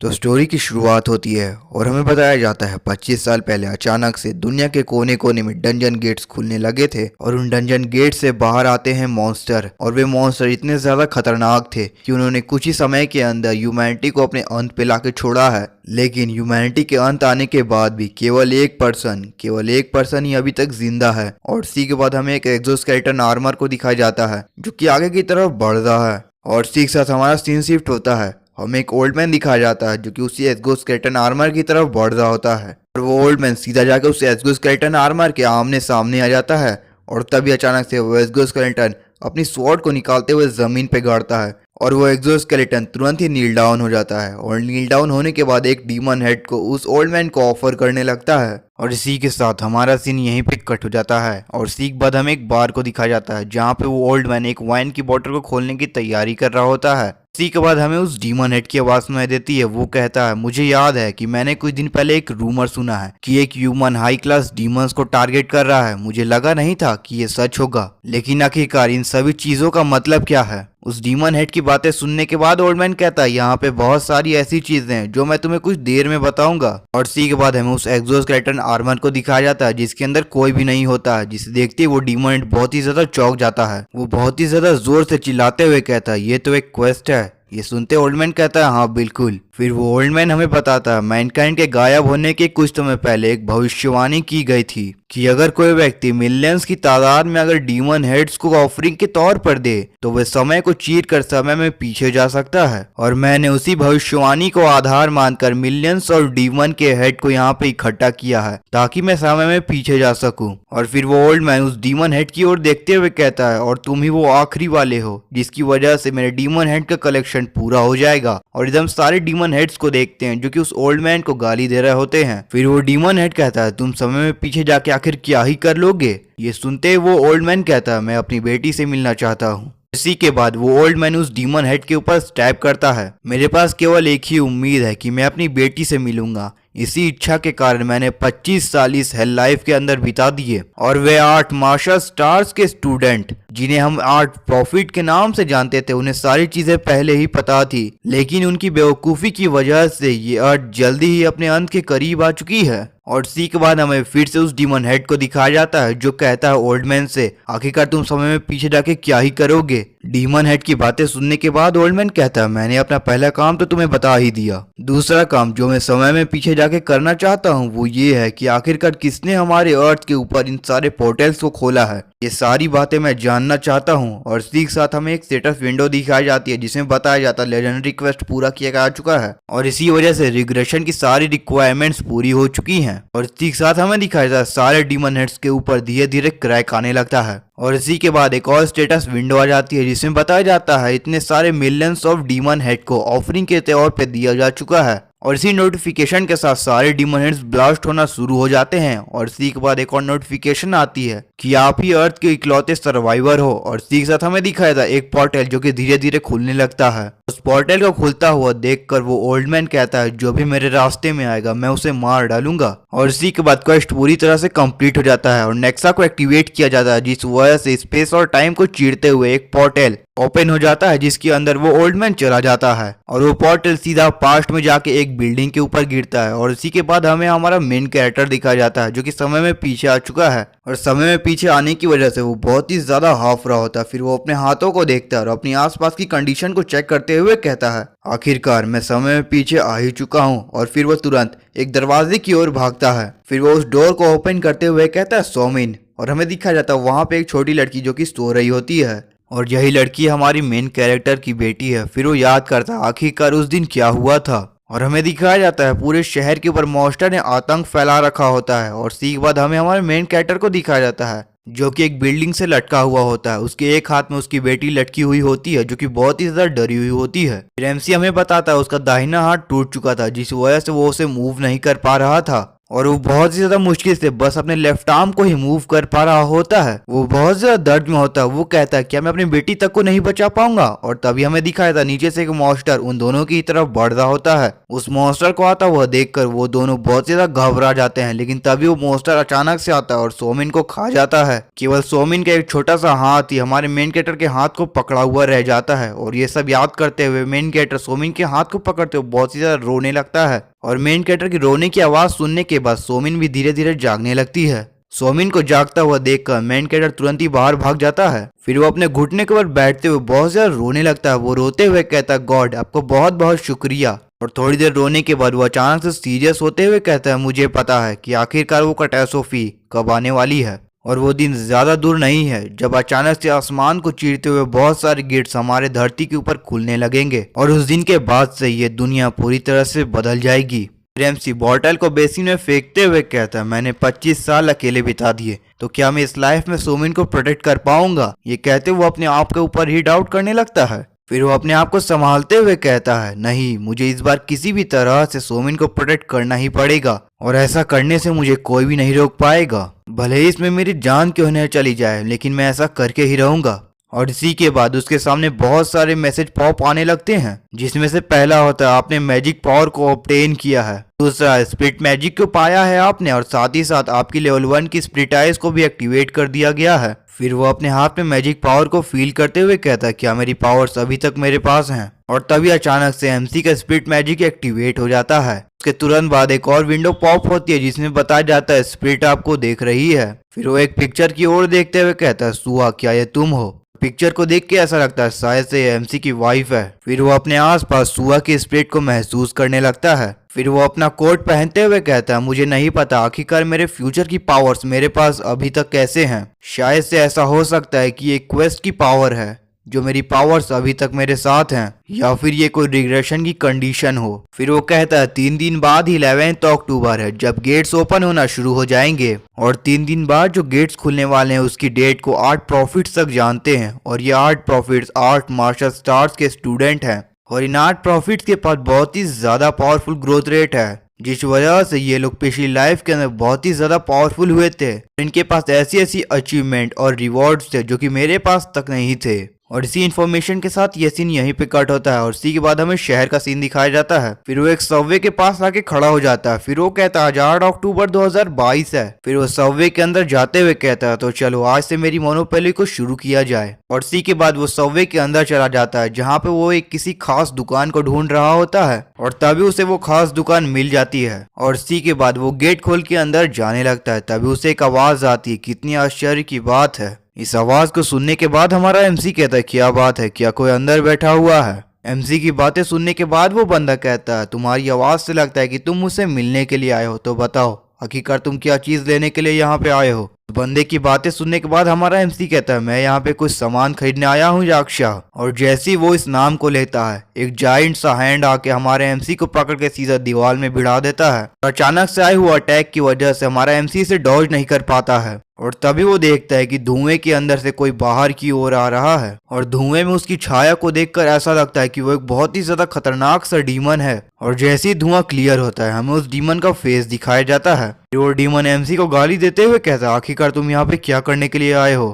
तो स्टोरी की शुरुआत होती है और हमें बताया जाता है 25 साल पहले अचानक से दुनिया के कोने कोने में डंजन गेट्स खुलने लगे थे और उन डंजन गेट से बाहर आते हैं मॉन्स्टर। और वे मॉन्स्टर इतने ज्यादा खतरनाक थे कि उन्होंने कुछ ही समय के अंदर ह्यूमैनिटी को अपने अंत पे लाके छोड़ा है। लेकिन ह्यूमैनिटी के अंत आने के बाद भी केवल एक पर्सन ही अभी तक जिंदा है। और इसी के बाद हमें एक एक्सोस्केलेटन आर्मर को दिखाया जाता है जो कि आगे की तरफ बढ़ रहा है। और इसी के साथ हमारा सीन शिफ्ट होता है, हमें एक ओल्ड मैन दिखाया जाता है जो कि उसी एक्सोस्केलेटन आर्मर की तरफ बढ़ रहा होता है। और वो ओल्ड मैन सीधा जाकर उस एक्सोस्केलेटन आर्मर के आमने सामने आ जाता है। और तभी अचानक से वो एक्सोस्केलेटन अपनी स्वॉर्ड को निकालते हुए जमीन पे गाड़ता है और वो एक्सोस्केलेटन तुरंत ही नील डाउन हो जाता है। और नील डाउन होने के बाद एक डीमन हेड को उस ओल्ड मैन को ऑफर करने लगता है। और इसी के साथ हमारा सीन यहीं पे कट हो जाता है और इसी के बाद हमें एक बार को दिखाया जाता है जहाँ पे वो ओल्ड मैन एक वाइन की बोतल को खोलने की तैयारी कर रहा होता है। इसी के बाद हमें उस डीमन हेड की आवाज सुनाई देती है। वो कहता है, मुझे याद है कि मैंने कुछ दिन पहले एक रूमर सुना है कि एक ह्यूमन हाई क्लास डीमंस को टारगेट कर रहा है। मुझे लगा नहीं था कि ये सच होगा, लेकिन आखिरकार इन सभी चीजों का मतलब क्या है। उस डीमन हेड की बातें सुनने के बाद ओल्ड मैन कहता है, यहाँ पे बहुत सारी ऐसी चीजें हैं जो मैं तुम्हें कुछ देर में बताऊंगा। और इसी के बाद हमें उस एक्सोस्केलेटन आर्मर को दिखाया जाता है जिसके अंदर कोई भी नहीं होता है, जिसे देखते ही वो डीमन हेड बहुत ही ज्यादा चौंक जाता है। वो बहुत ही ज्यादा जोर से चिल्लाते हुए कहता है, ये तो एक क्वेस्ट है। ये सुनते ओल्ड मैन कहता है, हाँ बिल्कुल। फिर वो ओल्ड मैन हमें बताता है, मैनकाइंड के गायब होने के कुछ समय पहले एक भविष्यवाणी की गई थी कि अगर कोई व्यक्ति मिलियंस की तादाद में अगर डीमन हेड्स को ऑफरिंग के तौर पर दे तो वह समय को चीर कर समय में पीछे जा सकता है। और मैंने उसी भविष्यवाणी को आधार मानकर मिलियंस और डीमन के हेड को यहाँ पे इकट्ठा किया है ताकि मैं समय में पीछे जा सकूं। और फिर वो ओल्ड मैन उस डीमन हेड की ओर देखते हुए कहता है, और तुम ही वो आखिरी वाले हो जिसकी वजह से मेरे डीमन हेड का कलेक्शन पूरा हो जाएगा। और एकदम सारे डीमन हेड्स को देखते हैं जो कि उस ओल्ड मैन को गाली दे रहे होते हैं। फिर वो डीमन हेड कहता है, तुम समय में पीछे जाके आखिर क्या ही कर लोगे। ये सुनते वो ओल्ड मैन कहता है, मैं अपनी बेटी से मिलना चाहता हूँ। इसी के बाद वो ओल्ड मैन उस डीमन हेड के ऊपर स्टैप करता है। मेरे पास केवल एक ही उम्मीद है कि मैं अपनी बेटी से मिलूंगा। इसी इच्छा के कारण मैंने 25 साल इस हेल लाइफ के अंदर बिता दिए। और वे 8 मार्शल स्टार्स के स्टूडेंट जिन्हें हम 8 प्रॉफिट के नाम से जानते थे, उन्हें सारी चीजें पहले ही पता थी, लेकिन उनकी बेवकूफी की वजह से ये अर्थ जल्दी ही अपने अंत के करीब आ चुकी है। और इसी के बाद हमें फिर से उस डीमन हेड को दिखाया जाता है जो कहता है ओल्ड मैन से, आखिरकार तुम समय में पीछे जाके क्या ही करोगे। डीमन हेड की बातें सुनने के बाद ओल्ड मैन कहता है, मैंने अपना पहला काम तो तुम्हें बता ही दिया। दूसरा काम जो मैं समय में पीछे जाके करना चाहता हूँ वो ये है कि आखिरकार किसने हमारे अर्थ के ऊपर इन सारे पोर्टल्स को खोला है। ये सारी बातें मैं जानना चाहता हूँ। और इसी के साथ हमें एक स्टेटस विंडो दिखाई जाती है जिसमें बताया जाता है लेजेंडरी क्वेस्ट पूरा किया जा चुका है और इसी वजह से रिग्रेशन की सारी रिक्वायरमेंट्स पूरी हो चुकी हैं। और इसी के साथ हमें दिखाया जाता है सारे डीमन हेड्स के ऊपर धीरे धीरे क्रैक आने लगता है। और इसी के बाद एक और स्टेटस विंडो आ जाती है जिसमें बताया जाता है इतने सारे मिलियंस ऑफ डीमन हेड को ऑफरिंग के तौर पे दिया जा चुका है। और इसी नोटिफिकेशन के साथ सारे डीमन हेड्स ब्लास्ट होना शुरू हो जाते हैं। और इसी के बाद एक और नोटिफिकेशन आती है कि आप ही अर्थ के इकलौते सर्वाइवर हो। और इसी के साथ हमें दिखाया था एक पोर्टल जो कि धीरे धीरे खुलने लगता है। उस पोर्टल को खुलता हुआ देखकर वो ओल्ड मैन कहता है, जो भी मेरे रास्ते में आएगा मैं उसे मार डालूंगा। और इसी के बाद क्वेस्ट पूरी तरह से कंप्लीट हो जाता है और नेक्सा को एक्टिवेट किया जाता है जिस वजह से स्पेस और टाइम को चीरते हुए एक पोर्टल ओपन हो जाता है जिसके अंदर वो ओल्ड मैन चला जाता है। और वो पोर्टल सीधा पास्ट में जाके एक बिल्डिंग के ऊपर गिरता है। और इसी के बाद हमें हमारा मेन कैरेक्टर दिखाया जाता है जो कि समय में पीछे आ चुका है। और समय में पीछे आने की वजह से वो बहुत ही ज्यादा हाफ रहा होता है। फिर वो अपने हाथों को देखता है और अपनी आसपास की कंडीशन को चेक करते हुए कहता है, आखिरकार मैं समय में पीछे आ ही चुका हूँ। और फिर वो तुरंत एक दरवाजे की ओर भागता है। फिर वो उस डोर को ओपन करते हुए कहता है, सोमिन। और हमें दिखाया जाता है वहां पे एक छोटी लड़की जो कि सो रही होती है और यही लड़की हमारी मेन कैरेक्टर की बेटी है। फिर वो याद करता है आखिरकार उस दिन क्या हुआ था। और हमें दिखाया जाता है पूरे शहर के ऊपर मॉन्स्टर ने आतंक फैला रखा होता है। और इसी के बाद हमें हमारे मेन कैरेक्टर को दिखाया जाता है जो कि एक बिल्डिंग से लटका हुआ होता है। उसके एक हाथ में उसकी बेटी लटकी हुई होती है जो कि बहुत ही ज्यादा डरी हुई होती है। फिर एमसी हमें बताता है उसका दाहिना हाथ टूट चुका था जिस वजह से वो उसे मूव नहीं कर पा रहा था। और वो बहुत ही ज्यादा मुश्किल से बस अपने लेफ्ट आर्म को ही मूव कर पा रहा होता है। वो बहुत ज्यादा दर्द में होता है। वो कहता है क्या मैं अपनी बेटी तक को नहीं बचा पाऊंगा। और तभी हमें दिखाया था नीचे से एक मॉन्स्टर उन दोनों की तरफ बढ़ रहा होता है। उस मॉन्स्टर को आता हुआ देखकर वो दोनों बहुत ज्यादा घबरा जाते हैं, लेकिन तभी वो मॉन्स्टर अचानक से आता है और सोमिन को खा जाता है। केवल सोमिन का एक छोटा सा हाथ ही हमारे मेन कैरेक्टर के हाथ को पकड़ा हुआ रह जाता है। और ये सब याद करते हुए मेन कैरेक्टर सोमिन के हाथ को पकड़ते हुए बहुत ही ज्यादा रोने लगता है। और मेन कैरेक्टर की रोने की आवाज सुनने के बाद सोमिन भी धीरे धीरे जागने लगती है। सोमिन को जागता हुआ देखकर मेन कैरेक्टर तुरंत ही बाहर भाग जाता है। फिर वो अपने घुटने के ऊपर बैठते हुए बहुत ज्यादा रोने लगता है। वो रोते हुए कहता है गॉड आपको बहुत बहुत शुक्रिया। और थोड़ी देर रोने के बाद वो अचानक से सीरियस होते हुए कहता है मुझे पता है कि आखिरकार वो कैटास्ट्रोफी कब आने वाली है। और वो दिन ज्यादा दूर नहीं है जब अचानक से आसमान को चीरते हुए बहुत सारे गेट्स हमारे धरती के ऊपर खुलने लगेंगे। और उस दिन के बाद से ये दुनिया पूरी तरह से बदल जाएगी। रेमसी बॉटल को बेसिन में फेंकते हुए कहता है मैंने 25 साल अकेले बिता दिए, तो क्या मैं इस लाइफ में सोमिन को प्रोटेक्ट कर पाऊंगा। ये कहते हुए वो अपने आप के ऊपर ही डाउट करने लगता है। फिर वो अपने आप को संभालते हुए कहता है नहीं, मुझे इस बार किसी भी तरह से सोमिन को प्रोटेक्ट करना ही पड़ेगा और ऐसा करने से मुझे कोई भी नहीं रोक पाएगा। भले ही इसमें मेरी जान क्यों न चली जाए, लेकिन मैं ऐसा करके ही रहूंगा। और इसी के बाद उसके सामने बहुत सारे मैसेज पॉप आने लगते हैं, जिसमें से पहला होता है आपने मैजिक पावर को ऑब्टेन किया है, दूसरा स्प्लिट मैजिक को पाया है आपने, और साथ ही साथ आपकी लेवल 1 की स्प्लिट आइज को भी एक्टिवेट कर दिया गया है। फिर वो अपने हाथ में मैजिक पावर को फील करते हुए कहता है क्या मेरी पावर्स अभी तक मेरे पास हैं। और तभी अचानक से एमसी का स्प्लिट मैजिक एक्टिवेट हो जाता है। उसके तुरंत बाद एक और विंडो पॉप होती है जिसमें बताया जाता है स्प्लिट आपको देख रही है। फिर वो एक पिक्चर की ओर देखते हुए कहता है सुआ क्या ये तुम हो। पिक्चर को देख के ऐसा लगता है शायद से एमसी की वाइफ है। फिर वो अपने आसपास सुआ के स्प्रिट को महसूस करने लगता है। फिर वो अपना कोट पहनते हुए कहता है मुझे नहीं पता आखिरकार मेरे फ्यूचर की पावर्स मेरे पास अभी तक कैसे हैं। शायद से ऐसा हो सकता है कि ये क्वेस्ट की पावर है जो मेरी पावर्स अभी तक मेरे साथ हैं, या फिर ये कोई रिग्रेशन की कंडीशन हो। फिर वो कहता है 3 दिन बाद ही 11 अक्टूबर है जब गेट्स ओपन होना शुरू हो जाएंगे, और 3 दिन बाद जो गेट्स खुलने वाले हैं उसकी डेट को 8 प्रॉफिट्स तक जानते हैं। और ये 8 प्रॉफिट्स 8 मार्शल स्टार्स के स्टूडेंट हैं, और इन 8 प्रॉफिट्स के पास बहुत ही ज्यादा पावरफुल ग्रोथ रेट है, जिस वजह से ये लोग पिछली लाइफ के अंदर बहुत ही ज्यादा पावरफुल हुए थे। इनके पास ऐसी ऐसी अचीवमेंट और रिवॉर्ड्स थे जो कि मेरे पास तक नहीं थे। और इसी इन्फॉर्मेशन के साथ ये सीन यहीं पे कट होता है और इसी के बाद हमें शहर का सीन दिखाया जाता है। फिर वो एक सबवे के पास आके खड़ा हो जाता है। फिर वो कहता है 8 अक्टूबर 2022 है। फिर वो सबवे के अंदर जाते हुए कहता है तो चलो आज से मेरी मोनोपोली को शुरू किया जाए। और इसी के बाद वो सबवे के अंदर चला जाता है जहाँ पे वो एक किसी खास दुकान को ढूंढ रहा होता है, और तभी उसे वो खास दुकान मिल जाती है। और इसी के बाद वो गेट खोल के अंदर जाने लगता है। तभी उसे एक आवाज आती है। कितनी आश्चर्य की बात है। इस आवाज को सुनने के बाद हमारा एमसी कहता है क्या बात है, क्या कोई अंदर बैठा हुआ है। एमसी की बातें सुनने के बाद वो बंदा कहता है तुम्हारी आवाज से लगता है कि तुम मुझसे मिलने के लिए आए हो, तो बताओ आखिरकार तुम क्या चीज लेने के लिए यहाँ पे आए हो। बंदे की बातें सुनने के बाद हमारा एमसी कहता है मैं यहाँ पे कुछ सामान खरीदने आया हूँ याक्षा। और जैसे ही वो इस नाम को लेता है एक जाइंट सा हैंड आके हमारे एमसी को पकड़ के सीधा दीवार में भिड़ा देता है। और अचानक से आए हुए अटैक की वजह से हमारा एमसी इसे डॉज नहीं कर पाता है। और तभी वो देखता है कि धुएं के अंदर से कोई बाहर की ओर आ रहा है, और धुएं में उसकी छाया को देखकर ऐसा लगता है कि वो एक बहुत ही ज्यादा खतरनाक सा डीमन है। और जैसे ही धुआं क्लियर होता है हमें उस डीमन का फेस दिखाया जाता है। वो डीमन एमसी को गाली देते हुए कहता है आखिरकार तुम यहाँ पे क्या करने के लिए आए हो।